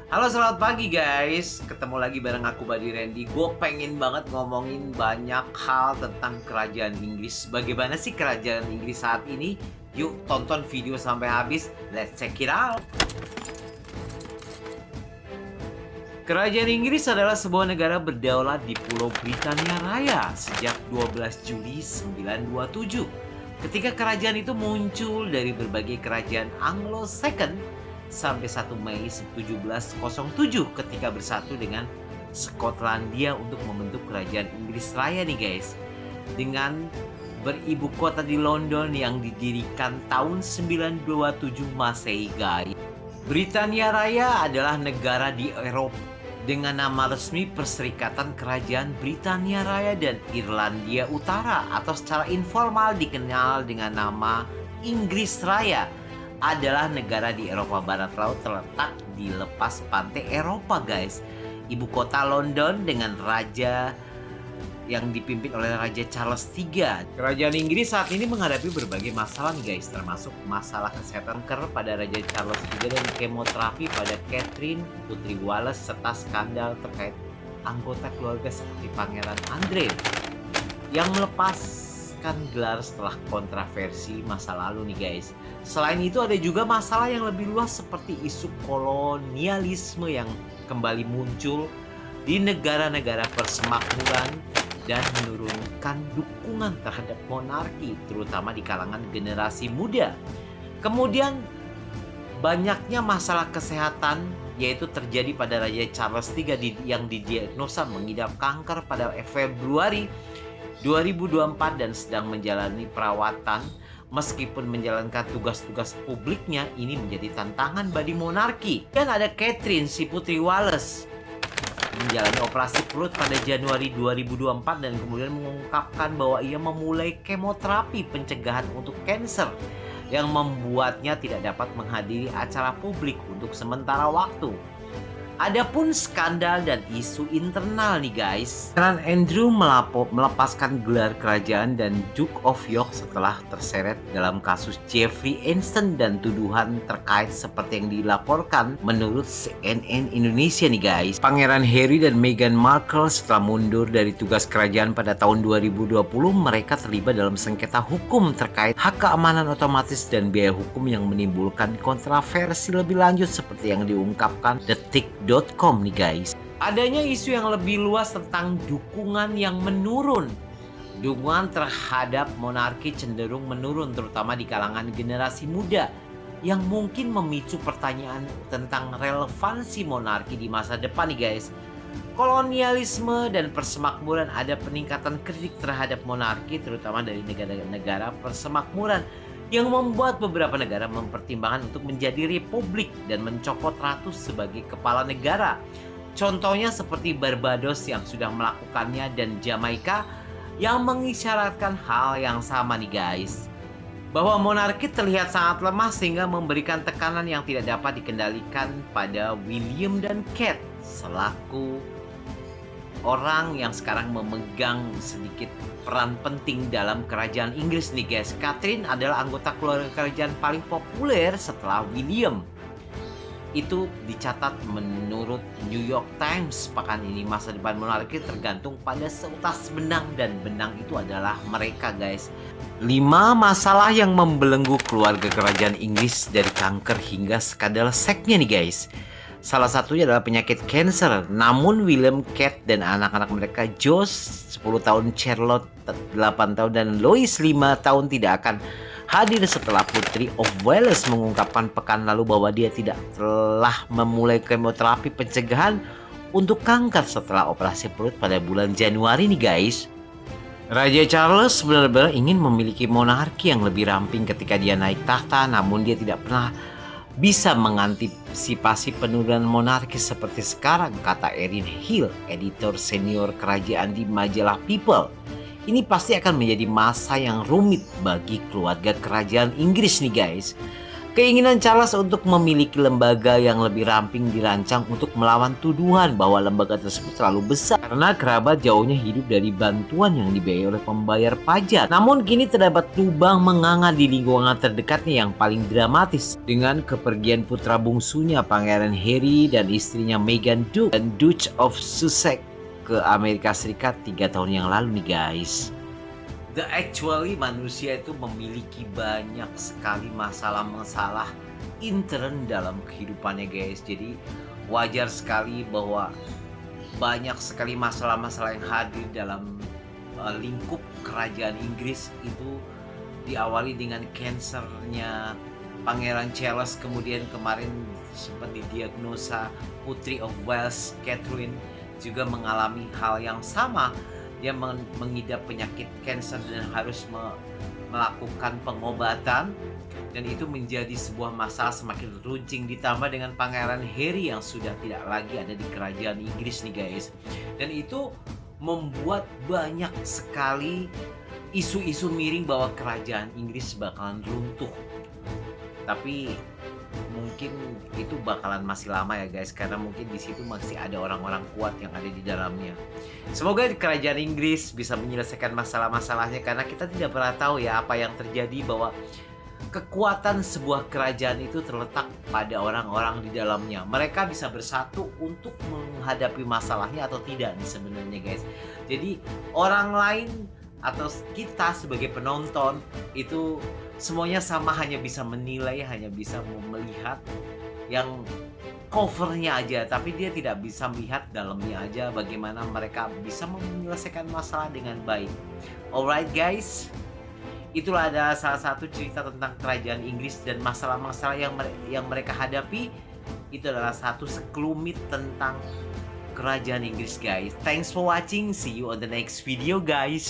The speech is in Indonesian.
Halo, selamat pagi guys. Ketemu lagi bareng aku Buddy Randy. Gue pengen banget ngomongin banyak hal tentang kerajaan Inggris. Bagaimana sih kerajaan Inggris saat ini? Yuk tonton video sampai habis. Let's check it out. Kerajaan Inggris adalah sebuah negara berdaulat di Pulau Britania Raya sejak 12 Juli 1927. Ketika kerajaan itu muncul dari berbagai kerajaan Anglo-Saxon sampai 1 Mei 1707 ketika bersatu dengan Skotlandia untuk membentuk kerajaan Inggris Raya nih guys. Dengan beribu kota di London yang didirikan tahun 927 Masehi guys. Britania Raya adalah negara di Eropa dengan nama resmi Perserikatan Kerajaan Britania Raya dan Irlandia Utara atau secara informal dikenal dengan nama Inggris Raya. Adalah negara di Eropa Barat Laut terletak di lepas pantai Eropa guys. Ibu kota London dengan raja yang dipimpin oleh Raja Charles III. Kerajaan Inggris saat ini menghadapi berbagai masalah nih guys, termasuk masalah kesehatan kanker pada Raja Charles III dan kemoterapi pada Catherine Putri Wales serta skandal terkait anggota keluarga seperti Pangeran Andre yang melepaskan gelar setelah kontroversi masa lalu nih guys. Selain itu ada juga masalah yang lebih luas seperti isu kolonialisme yang kembali muncul di negara-negara persemakmuran dan menurunkan dukungan terhadap monarki terutama di kalangan generasi muda. Kemudian banyaknya masalah kesehatan yaitu terjadi pada Raja Charles III yang didiagnosa mengidap kanker pada Februari 2024 dan sedang menjalani perawatan. Meskipun menjalankan tugas-tugas publiknya, ini menjadi tantangan bagi monarki. Dan ada Catherine, si Putri Wales, menjalani operasi perut pada Januari 2024 dan kemudian mengungkapkan bahwa ia memulai kemoterapi pencegahan untuk kanker yang membuatnya tidak dapat menghadiri acara publik untuk sementara waktu. Adapun skandal dan isu internal nih guys. Pangeran Andrew melepaskan gelar kerajaan dan Duke of York setelah terseret dalam kasus Jeffrey Epstein dan tuduhan terkait seperti yang dilaporkan menurut CNN Indonesia nih guys. Pangeran Harry dan Meghan Markle setelah mundur dari tugas kerajaan pada tahun 2020, mereka terlibat dalam sengketa hukum terkait hak keamanan otomatis dan biaya hukum yang menimbulkan kontroversi lebih lanjut seperti yang diungkapkan Detik.com nih guys. Adanya isu yang lebih luas tentang dukungan yang menurun. Dukungan terhadap monarki cenderung menurun terutama di kalangan generasi muda yang mungkin memicu pertanyaan tentang relevansi monarki di masa depan nih guys. Kolonialisme dan persemakmuran, ada peningkatan kritik terhadap monarki terutama dari negara-negara persemakmuran yang membuat beberapa negara mempertimbangkan untuk menjadi republik dan mencopot ratu sebagai kepala negara. Contohnya seperti Barbados yang sudah melakukannya dan Jamaika yang mengisyaratkan hal yang sama nih guys. Bahwa monarki terlihat sangat lemah sehingga memberikan tekanan yang tidak dapat dikendalikan pada William dan Kate selaku orang yang sekarang memegang sedikit peran penting dalam kerajaan Inggris nih guys. Catherine adalah anggota keluarga kerajaan paling populer setelah William. Itu dicatat menurut New York Times pekan ini. Masa depan monarki tergantung pada seutas benang dan benang itu adalah mereka guys. 5 masalah yang membelenggu keluarga kerajaan Inggris dari kanker hingga skandal seksnya nih guys. Salah satunya adalah penyakit kanker. Namun William, Kate, dan anak-anak mereka Josh 10 tahun, Charlotte 8 tahun, dan Louis 5 tahun tidak akan hadir setelah Putri of Wales mengungkapkan pekan lalu bahwa dia tidak telah memulai kemoterapi pencegahan untuk kanker setelah operasi perut pada bulan Januari nih guys. Raja Charles benar-benar ingin memiliki monarki yang lebih ramping ketika dia naik tahta, namun dia tidak pernah bisa mengantisipasi penurunan monarki seperti sekarang, kata Erin Hill, editor senior kerajaan di majalah People. Ini pasti akan menjadi masa yang rumit bagi keluarga kerajaan Inggris nih guys. Keinginan Charles untuk memiliki lembaga yang lebih ramping dirancang untuk melawan tuduhan bahwa lembaga tersebut terlalu besar karena kerabat jauhnya hidup dari bantuan yang dibiayai oleh pembayar pajak. Namun kini terdapat lubang menganga di lingkungan terdekatnya yang paling dramatis dengan kepergian putra bungsunya Pangeran Harry dan istrinya Meghan Duke dan Duke of Sussex ke Amerika Serikat 3 tahun yang lalu nih guys. Actually manusia itu memiliki banyak sekali masalah-masalah intern dalam kehidupannya guys. Jadi wajar sekali bahwa banyak sekali masalah-masalah yang hadir dalam lingkup kerajaan Inggris itu diawali dengan kansernya Pangeran Charles, kemudian kemarin sempat didiagnosa Putri of Wales Catherine juga mengalami hal yang sama. Dia mengidap penyakit kanker dan harus melakukan pengobatan, dan itu menjadi sebuah masalah semakin runcing ditambah dengan Pangeran Harry yang sudah tidak lagi ada di kerajaan Inggris nih guys. Dan itu membuat banyak sekali isu-isu miring bahwa kerajaan Inggris bakalan runtuh. Tapi mungkin itu bakalan masih lama ya guys, karena mungkin di situ masih ada orang-orang kuat yang ada di dalamnya. Semoga kerajaan Inggris bisa menyelesaikan masalah-masalahnya, karena kita tidak pernah tahu ya apa yang terjadi, bahwa kekuatan sebuah kerajaan itu terletak pada orang-orang di dalamnya. Mereka bisa bersatu untuk menghadapi masalahnya atau tidak nih sebenarnya guys. Jadi orang lain atau kita sebagai penonton itu semuanya sama, hanya bisa menilai, hanya bisa melihat yang covernya aja, tapi dia tidak bisa melihat dalamnya aja bagaimana mereka bisa menyelesaikan masalah dengan baik. Alright guys, itulah ada salah satu cerita tentang kerajaan Inggris dan masalah-masalah yang mereka hadapi. Itu adalah satu sekelumit tentang kerajaan Inggris guys. Thanks for watching, see you on the next video guys.